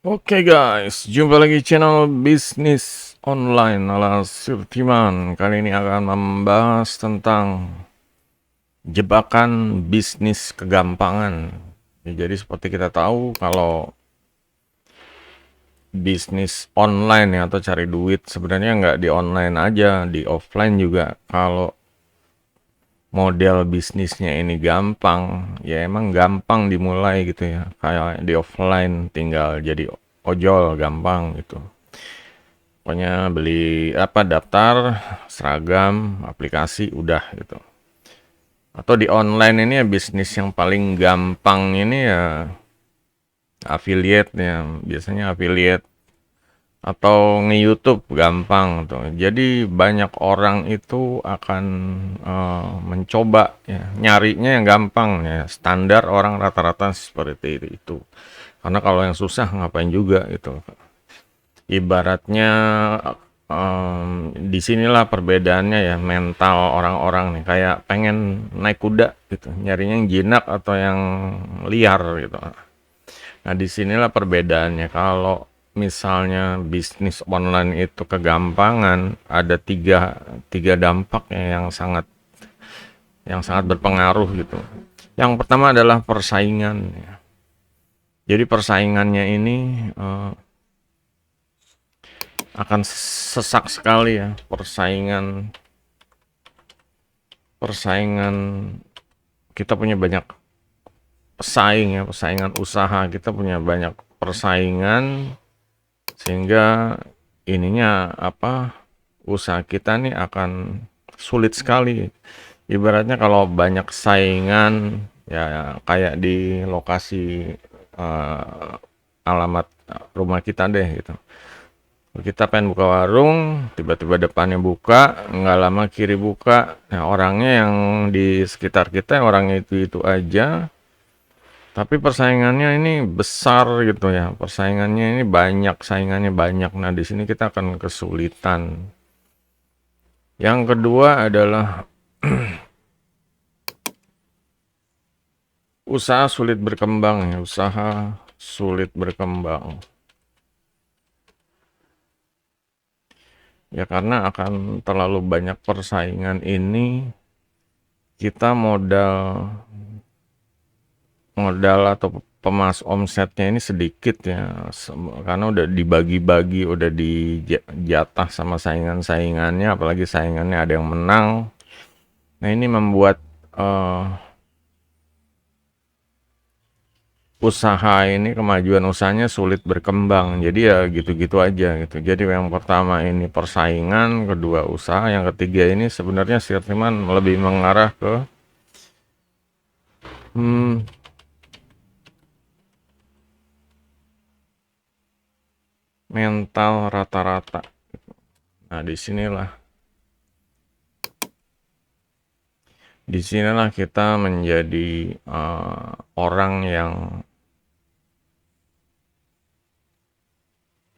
Oke guys, jumpa lagi channel bisnis online ala Sirtiman. Kali ini akan membahas tentang jebakan bisnis kegampangan. Jadi seperti kita tahu kalau bisnis online ya, atau cari duit sebenarnya nggak di online aja, di offline juga. Kalau model bisnisnya ini gampang, ya emang gampang dimulai gitu ya. Kayak di offline tinggal jadi ojol gampang gitu. Pokoknya beli apa daftar seragam aplikasi udah gitu. Atau di online ini ya bisnis yang paling gampang ini ya affiliate ya, biasanya affiliate atau nge-YouTube gampang tuh. Jadi banyak orang itu akan mencoba ya, nyarinya yang gampang ya. Standar orang rata-rata seperti itu. Karena kalau yang susah ngapain juga gitu. Ibaratnya disinilah perbedaannya ya mental orang-orang nih kayak pengen naik kuda gitu nyarinya yang jinak atau yang liar gitu. Nah disinilah perbedaannya kalau misalnya bisnis online itu kegampangan ada tiga dampak yang sangat berpengaruh gitu. Yang pertama adalah persaingan ya. Jadi persaingannya ini akan sesak sekali ya persaingan persaingan kita punya banyak pesaing ya, persaingan usaha kita punya banyak persaingan sehingga ininya apa usaha kita nih akan sulit sekali. Ibaratnya kalau banyak saingan ya kayak di lokasi alamat rumah kita deh gitu. Kita pengen buka warung, tiba-tiba depannya buka, nggak lama kiri buka. Nah, orangnya yang di sekitar kita, orangnya itu aja. Tapi persaingannya ini besar gitu ya. Persaingannya ini banyak, saingannya banyak. Nah, di sini kita akan kesulitan. Yang kedua adalah usaha sulit berkembang ya. Usaha sulit berkembang. Ya karena akan terlalu banyak persaingan ini, kita modal modal atau omsetnya ini sedikit ya, karena udah dibagi-bagi, udah dijatah sama saingan-saingannya, apalagi saingannya ada yang menang. Nah ini membuat eh, usaha ini, kemajuan usahanya sulit berkembang. Jadi ya gitu-gitu aja gitu. Jadi yang pertama ini persaingan, kedua usaha, yang ketiga ini sebenarnya Sirtiman lebih mengarah ke hmm, mental rata-rata. Nah disinilah kita menjadi orang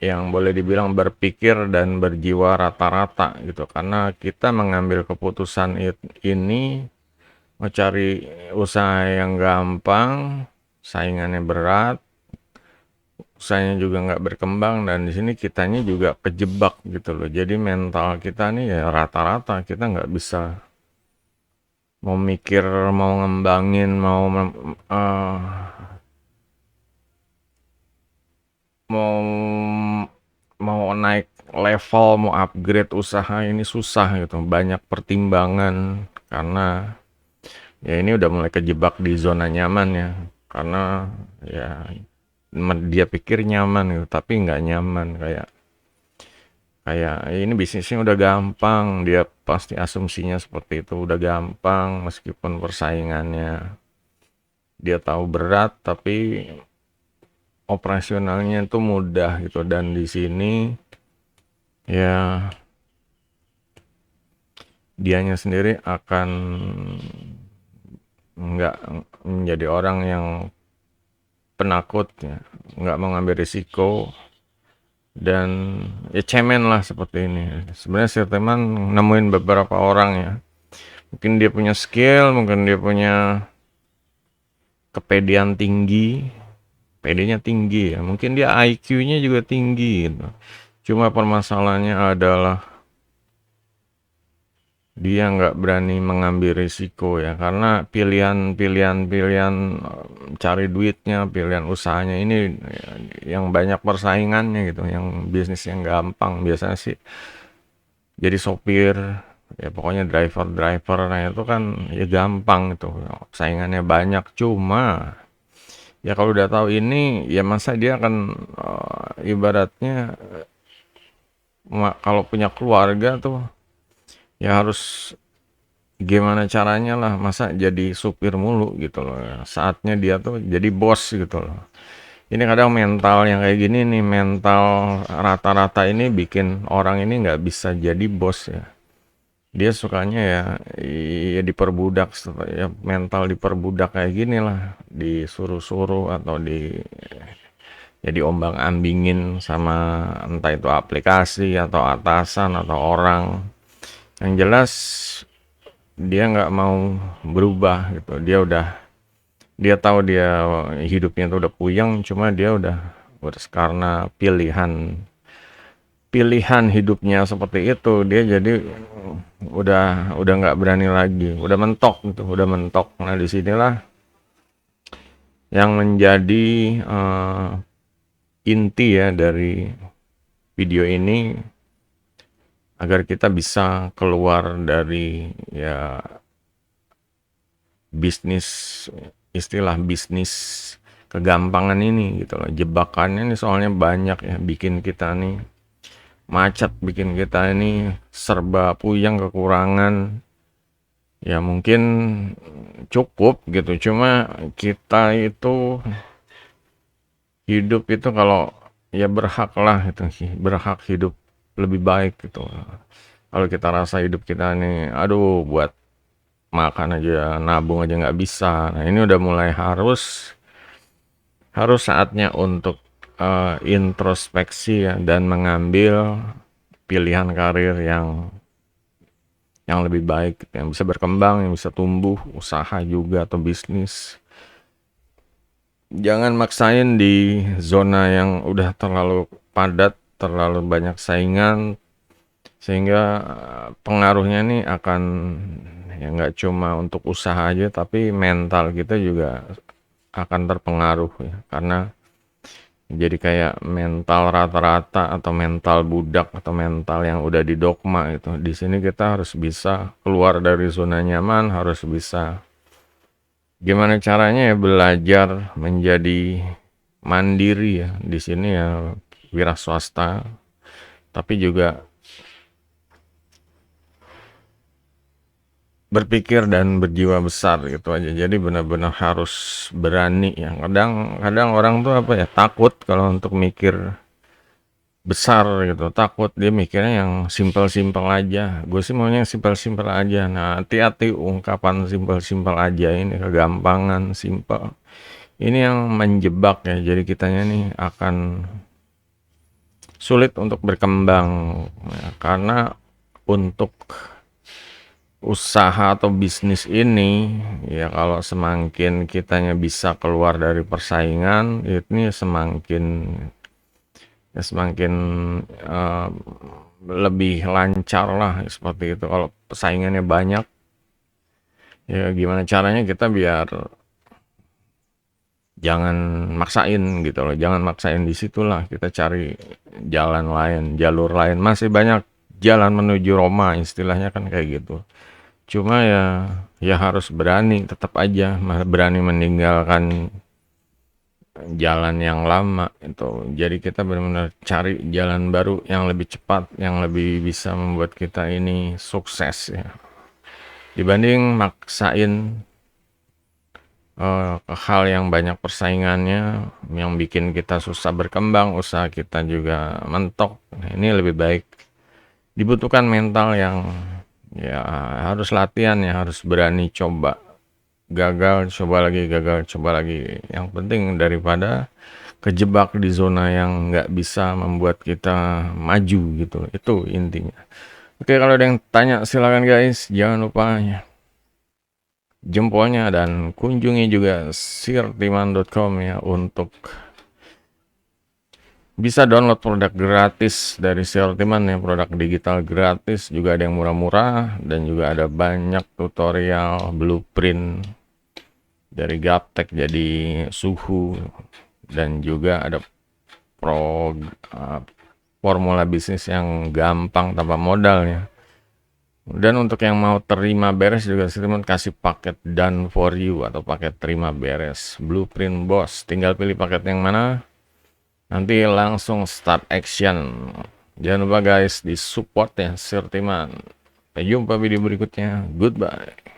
yang boleh dibilang berpikir dan berjiwa rata-rata gitu, karena kita mengambil keputusan ini mau cari usaha yang gampang, saingannya berat, usahanya juga nggak berkembang, dan di sini kitanya juga kejebak gitu loh. Jadi mental kita nih ya rata-rata, kita nggak bisa mau mikir, mau ngembangin, eh, mau mau naik level, mau upgrade usaha ini susah gitu. Banyak pertimbangan karena ya ini udah mulai kejebak di zona nyaman ya. Karena ya dia pikir nyaman gitu, tapi nggak nyaman kayak kayak ini bisnisnya udah gampang, dia pasti asumsinya seperti itu, udah gampang meskipun persaingannya dia tahu berat, tapi operasionalnya itu mudah gitu. Dan di sini ya dianya sendiri akan nggak menjadi orang yang penakut ya, nggak mau ngambil risiko, dan ya cemen lah seperti ini. Sebenarnya saya teman nemuin beberapa orang ya, mungkin dia punya skill, mungkin dia punya kepedean tinggi, PD-nya tinggi ya, mungkin dia IQ-nya juga tinggi gitu. Cuma permasalahannya adalah dia nggak berani mengambil risiko ya, karena pilihan cari duitnya, pilihan usahanya ini yang banyak persaingannya gitu, yang bisnis yang gampang biasanya sih jadi sopir, ya pokoknya driver nah itu kan ya gampang itu, saingannya banyak. Cuma ya kalau udah tahu ini ya masa dia akan ibaratnya kalau punya keluarga tuh ya harus gimana caranya lah, masa jadi supir mulu gitu loh. Saatnya dia tuh jadi bos gitu loh. Ini kadang mental yang kayak gini nih, mental rata-rata ini bikin orang ini nggak bisa jadi bos ya. Dia sukanya ya diperbudak, ya mental diperbudak kayak gini lah, disuruh-suruh atau ya diombang-ambingin sama entah itu aplikasi atau atasan atau orang. Yang jelas dia nggak mau berubah gitu. Dia tahu dia hidupnya tuh udah puyeng, cuma dia udah karena pilihan hidupnya seperti itu, dia jadi udah nggak berani lagi, udah mentok gitu, udah mentok. Nah disinilah yang menjadi inti ya dari video ini, agar kita bisa keluar dari ya bisnis, istilah bisnis kegampangan ini gitu loh. Jebakannya nih soalnya banyak ya, bikin kita nih macet, bikin kita ini serba puyeng, kekurangan. Ya mungkin cukup gitu, cuma kita itu hidup itu kalau ya berhak lah itu sih, berhak hidup lebih baik gitu. Kalau kita rasa hidup kita nih, aduh buat makan aja, nabung aja nggak bisa. Nah ini udah mulai harus saatnya untuk introspeksi ya, dan mengambil pilihan karir yang lebih baik, yang bisa berkembang, yang bisa tumbuh, usaha juga atau bisnis. Jangan maksain di zona yang udah terlalu padat, terlalu banyak saingan, sehingga pengaruhnya nih akan ya nggak cuma untuk usaha aja, tapi mental kita juga akan terpengaruh ya, karena jadi kayak mental rata-rata atau mental budak atau mental yang udah didogma gitu. Di sini kita harus bisa keluar dari zona nyaman, harus bisa gimana caranya ya belajar menjadi mandiri ya. Di sini ya wira swasta, tapi juga berpikir dan berjiwa besar gitu aja. Jadi benar-benar harus berani ya. Kadang orang tuh apa ya, takut kalau untuk mikir besar gitu, takut, dia mikirnya yang simpel-simpel aja. Gue sih maunya yang simpel-simpel aja. Nah, hati-hati ungkapan simpel-simpel aja ini, kegampangan, simpel. Ini yang menjebak ya. Jadi kitanya nih akan sulit untuk berkembang ya, karena untuk usaha atau bisnis ini ya, kalau semakin kitanya bisa keluar dari persaingan, ini semakin eh, lebih lancar lah seperti itu. Kalau persaingannya banyak ya gimana caranya kita biar jangan maksain gitu loh, jangan maksain, disitulah kita cari jalan lain, jalur lain. Masih banyak jalan menuju Roma, istilahnya kan kayak gitu. Cuma ya harus berani, tetap aja berani meninggalkan jalan yang lama itu. Jadi kita benar-benar cari jalan baru yang lebih cepat, yang lebih bisa membuat kita ini sukses ya, dibanding maksain ke hal yang banyak persaingannya, yang bikin kita susah berkembang, usaha kita juga mentok. Nah, ini lebih baik dibutuhkan mental yang ya harus latihan ya, harus berani coba, gagal coba lagi, gagal coba lagi. Yang penting daripada kejebak di zona yang nggak bisa membuat kita maju gitu, itu intinya. Oke, kalau ada yang tanya silakan guys, jangan lupa ya jempolnya, dan kunjungi juga sirtiman.com ya untuk Bisa download produk gratis dari Siltiman ya, produk digital gratis, juga ada yang murah-murah dan juga ada banyak tutorial blueprint dari Gaptek jadi suhu, dan juga ada pro formula bisnis yang gampang tanpa modal ya. Dan untuk yang mau terima beres juga Siltiman kasih paket done for you atau paket terima beres blueprint bos. Tinggal pilih paket yang mana, nanti langsung start action. Jangan lupa guys di support ya Siltiman. Sampai jumpa video berikutnya. Goodbye.